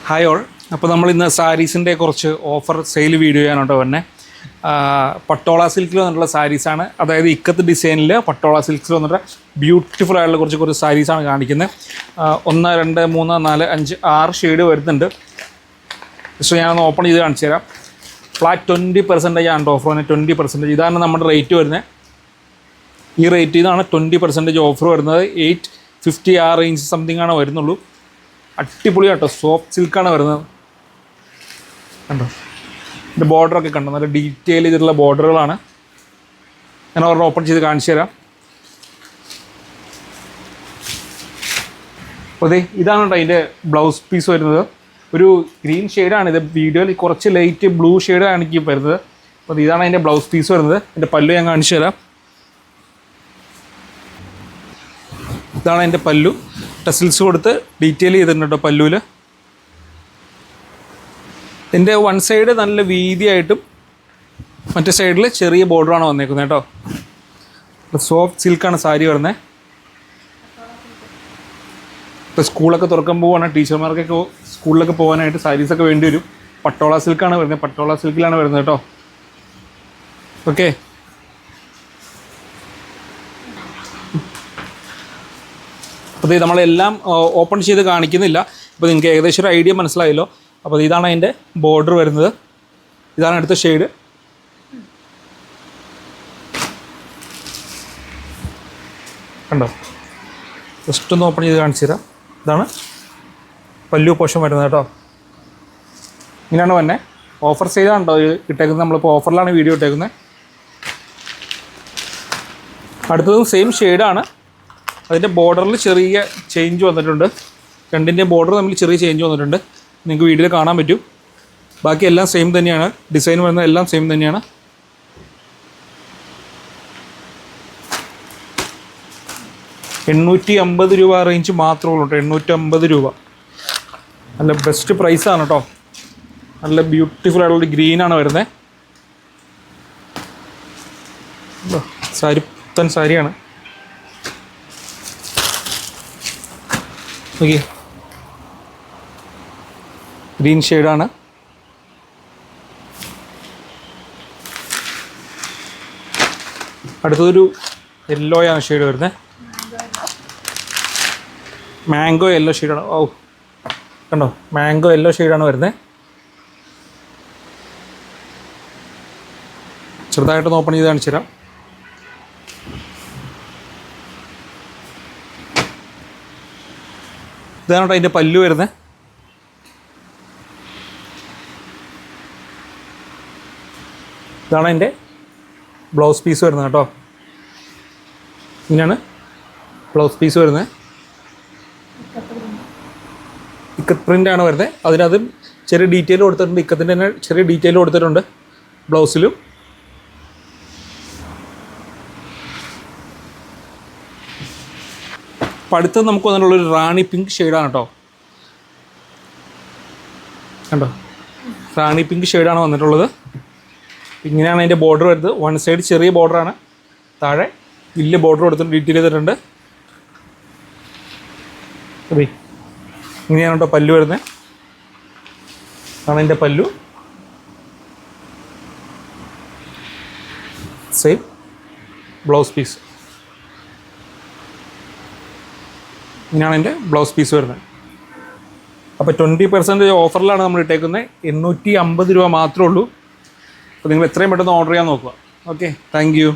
Hi all. അപ്പോൾ നമ്മൾ ഇന്ന് സാരീസിൻ്റെ കുറച്ച് ഓഫർ സെയിൽ വീഡിയോ ചെയ്യാനുണ്ടോ തന്നെ. പട്ടോള സിൽക്കിൽ വന്നിട്ടുള്ള സാരീസാണ്, അതായത് ഇക്കത്ത് ഡിസൈനിൽ പട്ടോള സിൽക്സിൽ വന്നിട്ട് ബ്യൂട്ടിഫുൾ ആയിട്ടുള്ള കുറച്ച് സാരീസാണ് കാണിക്കുന്നത്. 1 2 3 4 5 6 ഷെയ്ഡ് വരുന്നുണ്ട്. സോ ഞാനൊന്ന് ഓപ്പൺ ചെയ്ത് കാണിച്ചു തരാം. ഫ്ലാറ്റ് 20% ആണ് ഓഫർ വരുന്നത്. 20% ഇതാണ് നമ്മുടെ റേറ്റ് വരുന്നത്. ഈ റേറ്റ് ഇതാണ് 20% ഓഫർ വരുന്നത്. 850 ആ റേഞ്ച് സംതിങ് ആണ് വരുന്നുള്ളൂ. അടിപൊളി കേട്ടോ, സോഫ്റ്റ് സിൽക്കാണ് വരുന്നത്. കണ്ടോ, ഇതിൻ്റെ ബോർഡറൊക്കെ കണ്ടോ, നല്ല ഡീറ്റെയിൽ ചെയ്തിട്ടുള്ള ബോർഡറുകളാണ്. ഞാൻ ഒരെണ്ണം ഓപ്പൺ ചെയ്ത് കാണിച്ചു തരാം. അപ്പോൾ ഇതാണ് കേട്ടോ അതിൻ്റെ ബ്ലൗസ് പീസ് വരുന്നത്. ഒരു ഗ്രീൻ ഷെയ്ഡാണ് ഇത്. വീഡിയോയിൽ കുറച്ച് ലൈറ്റ് ബ്ലൂ ഷെയ്ഡാണ് എനിക്ക് വരുന്നത്. അപ്പോൾ ഇതാണ് അതിൻ്റെ ബ്ലൗസ് പീസ് വരുന്നത്. എൻ്റെ പല്ലു ഞാൻ കാണിച്ചു തരാം. ഇതാണ് അതിൻ്റെ പല്ലു. ടെസിൽസ് കൊടുത്ത് ഡീറ്റെയിൽ ചെയ്തിട്ടുണ്ട് കേട്ടോ പല്ലുവിൽ. ഇതിൻ്റെ വൺ സൈഡ് നല്ല വീതിയായിട്ടും മറ്റേ സൈഡിൽ ചെറിയ ബോർഡറാണ് വന്നേക്കുന്നത് കേട്ടോ. സോഫ്റ്റ് സിൽക്കാണ് സാരി വരുന്നത്. ഇപ്പോൾ സ്കൂളൊക്കെ തുറക്കാൻ പോവുകയാണ്, ടീച്ചർമാർക്കൊക്കെ സ്കൂളിലൊക്കെ പോകാനായിട്ട് സാരീസൊക്കെ വേണ്ടി വരും. പട്ടോള സിൽക്കാണ് വരുന്നത്. പട്ടോള സിൽക്കിലാണ് വരുന്നത് കേട്ടോ. ഓക്കെ, അപ്പോൾ ഇത് നമ്മളെല്ലാം ഓപ്പൺ ചെയ്ത് കാണിക്കുന്നില്ല. അപ്പോൾ നിങ്ങൾക്ക് ഏകദേശം ഒരു ഐഡിയ മനസ്സിലായല്ലോ. അപ്പോൾ ഇതാണ് അതിൻ്റെ ബോർഡർ വരുന്നത്. ഇതാണ് അടുത്ത ഷെയ്ഡ്. കണ്ടോ, ജസ്റ്റ് ഒന്ന് ഓപ്പൺ ചെയ്ത് കാണിച്ചു തരാം. ഇതാണ് പല്ലു പോർഷൻ വരുന്നത് കേട്ടോ. ഇങ്ങനെയാണ് തന്നെ. ഓഫർ സെയിലാണ് കേട്ടോ ഇട്ടേക്കുന്നത്. നമ്മളിപ്പോൾ ഓഫറിലാണ് വീഡിയോ ഇട്ടേക്കുന്നത്. അടുത്തതും സെയിം ഷെയ്ഡാണ്. അതിൻ്റെ ബോർഡറിൽ ചെറിയ ചേഞ്ച് വന്നിട്ടുണ്ട്. രണ്ടിൻ്റെ ബോർഡർ തമ്മിൽ ചെറിയ ചേഞ്ച് വന്നിട്ടുണ്ട്. നിങ്ങൾക്ക് വീഡിയോയിൽ കാണാൻ പറ്റും. ബാക്കി എല്ലാം സെയിം തന്നെയാണ്. ഡിസൈൻ വരുന്നത് എല്ലാം സെയിം തന്നെയാണ്. ₹850 റേഞ്ച് മാത്രമേ ഉള്ളൂ കേട്ടോ. 850 രൂപ. നല്ല ബെസ്റ്റ് പ്രൈസാണ് കേട്ടോ. നല്ല ബ്യൂട്ടിഫുൾ ആയിട്ടുള്ളൊരു ഗ്രീനാണ് വരുന്നത്. സാരി പുത്തൻ സാരിയാണ്. ഓക്കെ, ഗ്രീൻ ഷെയ്ഡാണ്. അടുത്തതൊരു യെല്ലോയാണ് ഷെയ്ഡ് വരുന്നത്. മാംഗോ യെല്ലോ ഷെയ്ഡാണ്. ഓ കണ്ടോ, മാംഗോ യെല്ലോ ഷെയ്ഡാണ് വരുന്നത്. ചെറുതായിട്ടൊന്ന് ഓപ്പൺ ചെയ്ത് കാണിച്ചു തരാം. ഇതാണ് കേട്ടോ അതിൻ്റെ പല്ലു വരുന്നത്. ഇതാണ് അതിൻ്റെ ബ്ലൗസ് പീസ് വരുന്നത് കേട്ടോ. ഇങ്ങനെയാണ് ബ്ലൗസ് പീസ് വരുന്നത്. ഇക്കത്ത് പ്രിൻ്റാണ് വരുന്നത്. അതിനകത്ത് ചെറിയ ഡീറ്റെയിൽ കൊടുത്തിട്ടുണ്ട്. ഇക്കത്തിൻ്റെ തന്നെ ചെറിയ ഡീറ്റെയിൽ കൊടുത്തിട്ടുണ്ട് ബ്ലൗസിലും. അപ്പോൾ അടുത്തത് നമുക്ക് വന്നിട്ടുള്ളൊരു റാണി പിങ്ക് ഷെയ്ഡാണ് കേട്ടോ. കണ്ടോ, റാണി പിങ്ക് ഷെയ്ഡാണ് വന്നിട്ടുള്ളത്. ഇങ്ങനെയാണ് അതിൻ്റെ ബോർഡർ വരുന്നത്. വൺ സൈഡ് ചെറിയ ബോർഡറാണ്, താഴെ വലിയ ബോർഡർ കൊടുത്തിട്ട് ഡീറ്റെയിൽ ചെയ്തിട്ടുണ്ട്. അതെ, ഇങ്ങനെയാണ് കേട്ടോ പല്ലു വരുന്നത്. അതാണ് അതിൻ്റെ പല്ലു. Same blouse piece. ഇങ്ങനെയാണ് എൻ്റെ ബ്ലൗസ് പീസ് വരുന്നത്. അപ്പോൾ 20% ഓഫറിലാണ് നമ്മൾ ഇട്ടേക്കുന്നത്. 850 രൂപ മാത്രമേ ഉള്ളൂ. അപ്പോൾ നിങ്ങൾ എത്രയും പെട്ടെന്ന് ഓർഡർ ചെയ്യാൻ നോക്കുക. Okay, thank you.